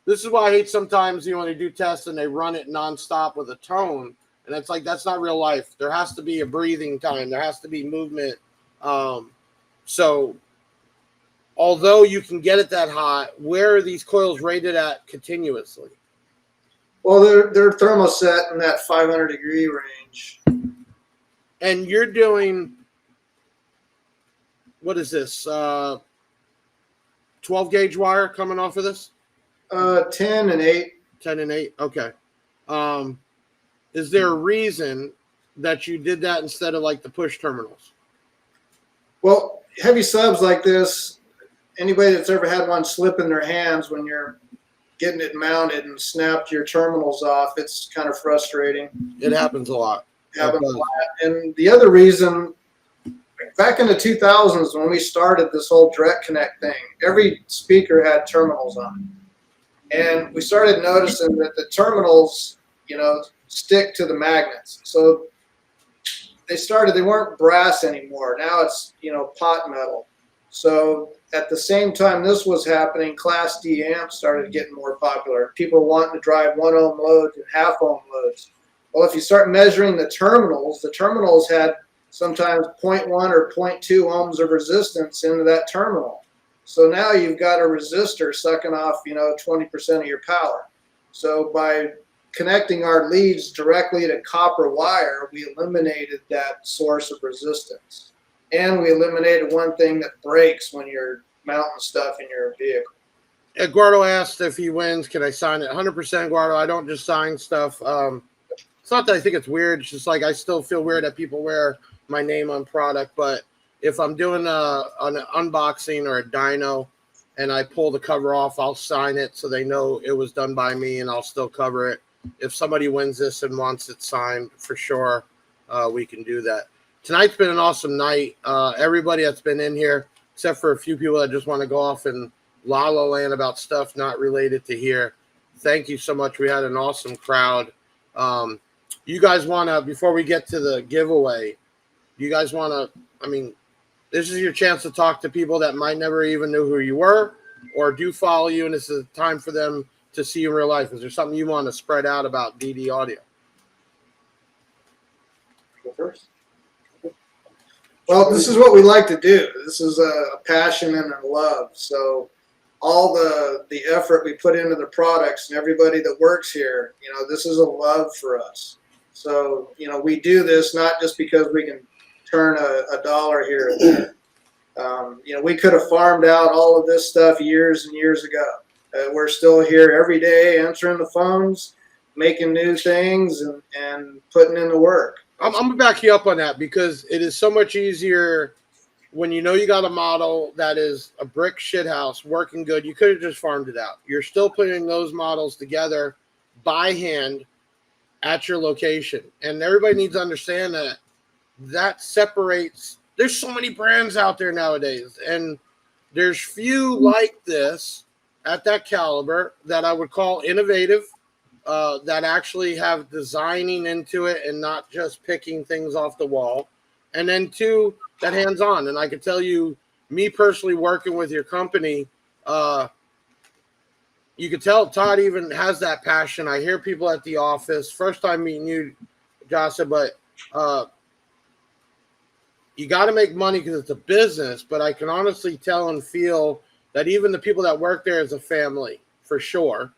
This is why I hate sometimes when they do tests and they run it nonstop with a tone, and it's like that's not real life. There has to be a breathing time. There has to be movement. So although you can get it that hot, where are these coils rated at continuously? Well, they're thermoset in that 500 degree range. And you're doing, what is this? 12 gauge wire coming off of this? 10 and 8. 10 and 8. Okay. Is there a reason that you did that instead of like the push terminals? Well, heavy subs like this, anybody that's ever had one slip in their hands when you're getting it mounted and snapped your terminals off, it's kind of frustrating. It happens a lot. And the other reason, back in the 2000s when we started this whole direct connect thing, every speaker had terminals on it. And we started noticing that the terminals, stick to the magnets. So they weren't brass anymore. Now it's, pot metal. So at the same time this was happening, Class D amps started getting more popular. People wanting to drive 1 ohm loads and half ohm loads. Well, if you start measuring the terminals had sometimes 0.1 or 0.2 ohms of resistance into that terminal. So now you've got a resistor sucking off, 20% of your power. So by connecting our leads directly to copper wire, we eliminated that source of resistance. and we eliminated one thing that breaks when you're mounting stuff in your vehicle. Eduardo asked if he wins, can I sign it? 100%, Eduardo. I don't just sign stuff. It's not that I think it's weird. It's just like I still feel weird that people wear my name on product. But if I'm doing an unboxing or a dyno and I pull the cover off, I'll sign it so they know it was done by me, and I'll still cover it. If somebody wins this and wants it signed, for sure, we can do that. Tonight's been an awesome night. Everybody that's been in here, except for a few people that just want to go off and la la land about stuff not related to here. Thank you so much. We had an awesome crowd. You guys want to, before we get to the giveaway, you guys want to, I mean, this is your chance to talk to people that might never even know who you were or do follow you, and this is a time for them to see you in real life. Is there something you want to spread out about DD Audio? Go first. Well, this is what we like to do. This is a passion and a love. So all the effort we put into the products and everybody that works here, you know, this is a love for us. So, you know, we do this not just because we can turn a dollar here and there. You know, we could have farmed out all of this stuff years and years ago. We're still here every day answering the phones, making new things, and putting in the work. I'm going to back you up on that, because it is so much easier when you know you got a model that is a brick shithouse working good. You could have just farmed it out. You're still putting those models together by hand at your location. And everybody needs to understand that separates. There's so many brands out there nowadays, and there's few like this at that caliber that I would call innovative, that actually have designing into it and not just picking things off the wall. And then two, that hands-on. And I can tell you, me personally working with your company, you can tell Todd even has that passion. I hear people at the office, first time meeting you, Jassa, but you got to make money because it's a business. But I can honestly tell and feel that even the people that work there is a family, for sure.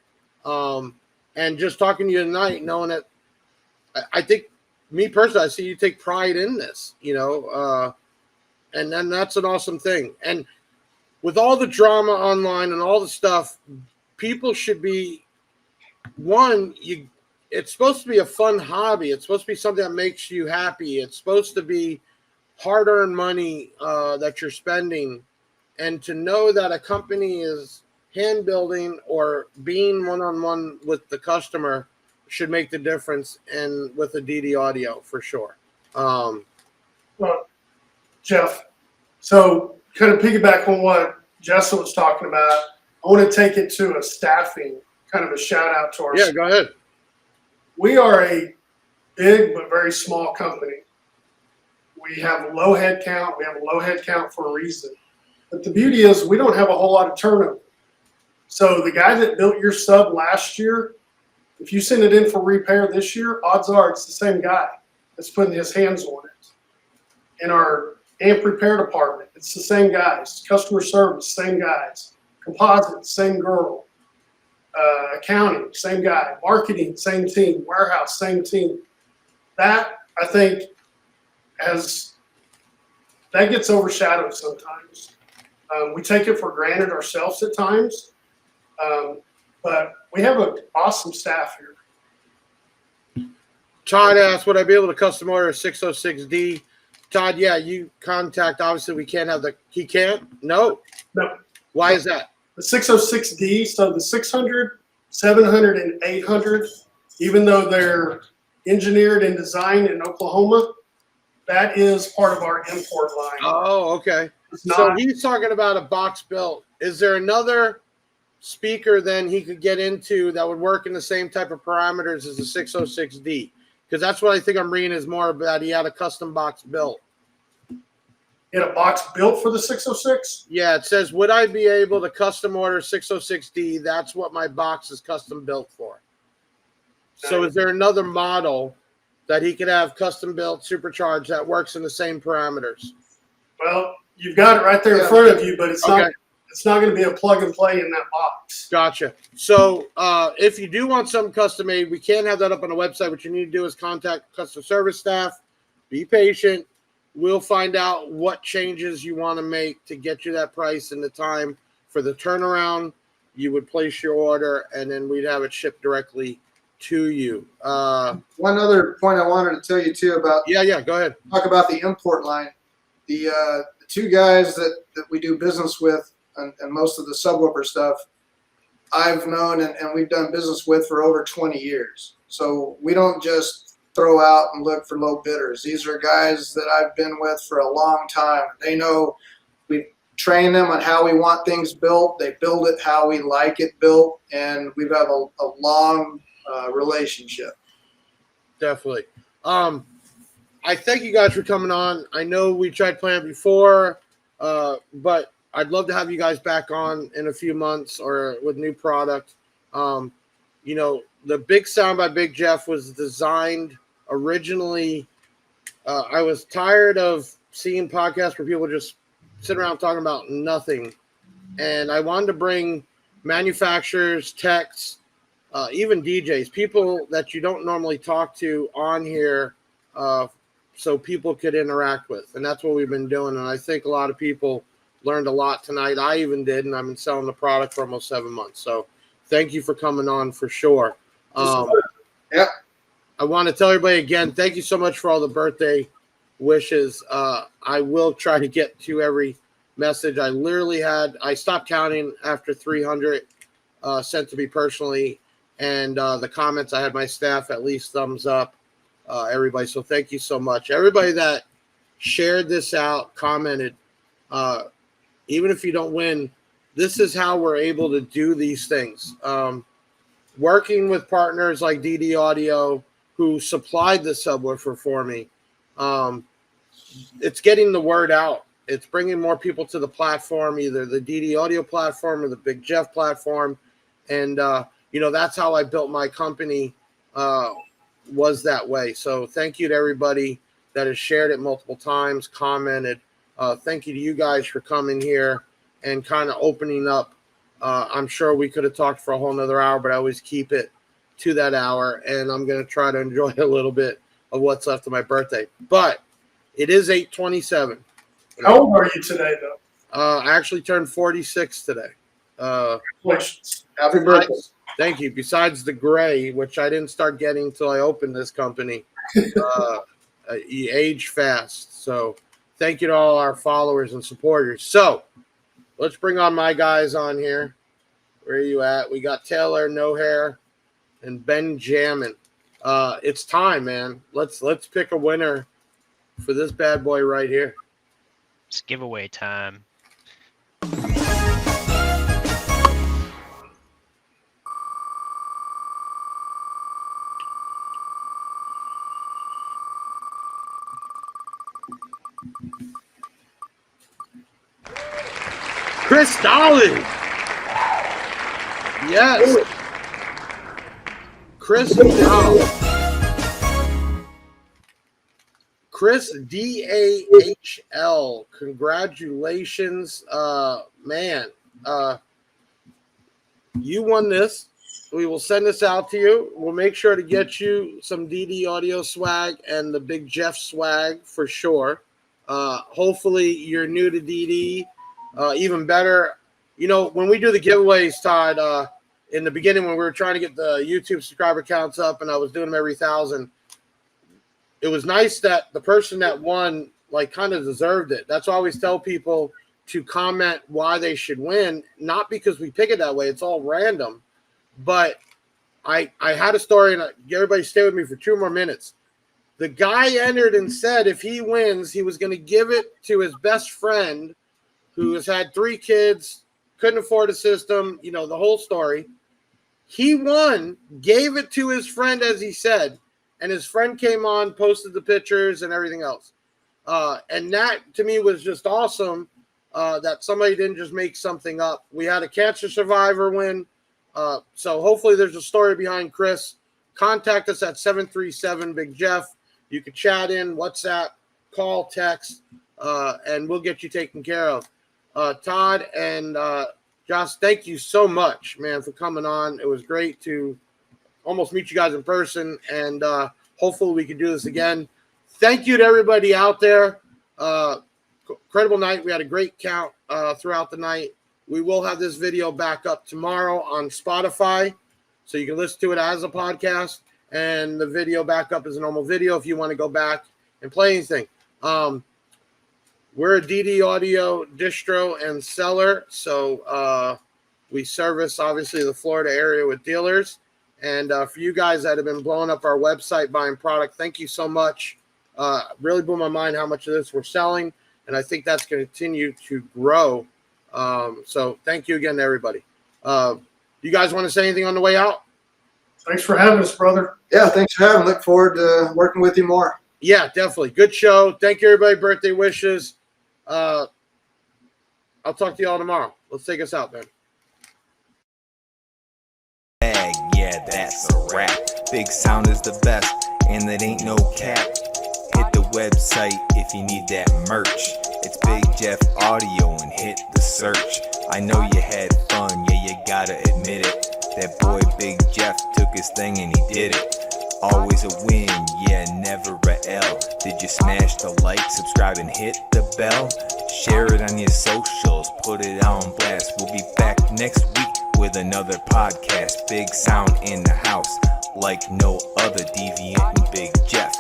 And just talking to you tonight, knowing that, I think, me personally, I see you take pride in this, you know, and then that's an awesome thing. And with all the drama online and all the stuff, people should be, it's supposed to be a fun hobby. It's supposed to be something that makes you happy. It's supposed to be hard-earned money that you're spending. And to know that a company is hand building or being one-on-one with the customer should make the difference, and with a DD Audio for sure. Well, Jeff, so kind of piggyback on what Jessa was talking about, I want to take it to a staffing, kind of a shout out to our Yeah, go ahead. We are a big but very small company. We have a low head count. We have a low head count for a reason. But the beauty is we don't have a whole lot of turnover. So the guy that built your sub last year, if you send it in for repair this year, odds are it's the same guy that's putting his hands on it. In our amp repair department, it's the same guys. Customer service, same guys. Composite, same girl. Accounting, same guy. Marketing, same team. Warehouse, same team. That, I think, that gets overshadowed sometimes. We take it for granted ourselves at times. But we have an awesome staff here. Todd asked, would I be able to custom order a 606D? Todd, yeah, you contact, obviously we can't have he can't? No. Why is that? The 606D, so the 600, 700, and 800, even though they're engineered and designed in Oklahoma, that is part of our import line. Oh, okay. So he's talking about a box built. Is there another speaker then he could get into that would work in the same type of parameters as the 606D? Because that's what I think I'm reading is more about. He had a custom box built. In a box built for the 606? Yeah, it says, would I be able to custom order 606D? That's what my box is custom built for. So is there another model that he could have custom built, supercharged, that works in the same parameters? Well, you've got it right there in front of you, but it's not. It's not going to be a plug and play in that box. Gotcha. So if you do want something custom made, we can't have that up on the website. What you need to do is contact customer service staff, be patient, we'll find out what changes you want to make to get you that price and the time for the turnaround. You would place your order, and then we'd have it shipped directly to you. One other point I wanted to tell you too about. Yeah, go ahead. Talk about the import line. The two guys that we do business with and most of the subwoofer stuff, I've known and we've done business with for over 20 years. So we don't just throw out and look for low bidders. These are guys that I've been with for a long time. They know we train them on how we want things built. They build it how we like it built, and we've had a long relationship. Definitely. I thank you guys for coming on. I know we tried playing before, but I'd love to have you guys back on in a few months or with new product. The Big Sound by Big Jeff was designed originally. I was tired of seeing podcasts where people just sit around talking about nothing. And I wanted to bring manufacturers, techs, even DJs, people that you don't normally talk to on here, so people could interact with. And that's what we've been doing. And I think a lot of people learned a lot tonight. I even did, and I've been selling the product for almost 7 months. So thank you for coming on for sure. Yeah. I want to tell everybody again, thank you so much for all the birthday wishes. I will try to get to every message. I stopped counting after 300 sent to me personally. And the comments, I had my staff at least thumbs up, everybody. So thank you so much. Everybody that shared this out, commented, even if you don't win, this is how we're able to do these things. Working with partners like DD Audio, who supplied the subwoofer for me, it's getting the word out. It's bringing more people to the platform, either the DD Audio platform or the Big Jeff platform. And, that's how I built my company, was that way. So thank you to everybody that has shared it multiple times, commented. Thank you to you guys for coming here and kind of opening up. I'm sure we could have talked for a whole nother hour, but I always keep it to that hour. And I'm going to try to enjoy a little bit of what's left of my birthday. But it is 8/27. How old are you today, though? I actually turned 46 today. Congratulations. Happy birthday. Thank you. Besides the gray, which I didn't start getting until I opened this company, you age fast. So thank you to all our followers and supporters. So let's bring on my guys on here. Where are you at? We got Taylor, No Hair, and Benjamin. It's time, man. Let's pick a winner for this bad boy right here. It's giveaway time. Chris Dolly. Yes. Chris Dolly. Chris DAHL. Congratulations. Man. You won this. We will send this out to you. We'll make sure to get you some DD Audio swag and the Big Jeff swag for sure. Hopefully you're new to DD. Even better, when we do the giveaways, Todd, in the beginning when we were trying to get the YouTube subscriber counts up and I was doing them every 1,000, it was nice that the person that won kind of deserved it. That's why I always tell people to comment why they should win, not because we pick it that way. It's all random. But I had a story, and everybody stay with me for 2 more minutes. The guy entered and said if he wins, he was going to give it to his best friend who has had 3 kids, couldn't afford a system, the whole story. He won, gave it to his friend, as he said, and his friend came on, posted the pictures and everything else. And that, to me, was just awesome, that somebody didn't just make something up. We had a cancer survivor win, so hopefully there's a story behind Chris. Contact us at 737-BIG-JEFF. You can chat in, WhatsApp, call, text, and we'll get you taken care of. Todd and Josh, thank you so much, man, for coming on. It was great to almost meet you guys in person, and hopefully we can do this again. Thank you to everybody out there. Incredible night. We had a great count throughout the night. We will have this video back up tomorrow on Spotify, so you can listen to it as a podcast, and the video back up as a normal video if you want to go back and play anything. We're a DD Audio distro and seller, so we service, obviously, the Florida area with dealers. And for you guys that have been blowing up our website buying product, thank you so much. Really blew my mind how much of this we're selling, and I think that's going to continue to grow. So thank you again to everybody. You guys want to say anything on the way out? Thanks for having us, brother. Yeah, thanks for having. Look forward to working with you more. Yeah, definitely. Good show. Thank you, everybody. Birthday wishes. I'll talk to you all tomorrow. Let's take us out, man. Yeah, that's a wrap. Big Sound is the best, and that ain't no cap. Hit the website if you need that merch. It's Big Jeff Audio and hit the search. I know you had fun, yeah, you gotta admit it. That boy Big Jeff took his thing and he did it. Always a win, yeah, never a L. Did you smash the like, subscribe, and hit the bell? Share it on your socials, put it on blast. We'll be back next week with another podcast. Big Sound in the house, like no other. Deviant and Big Jeff.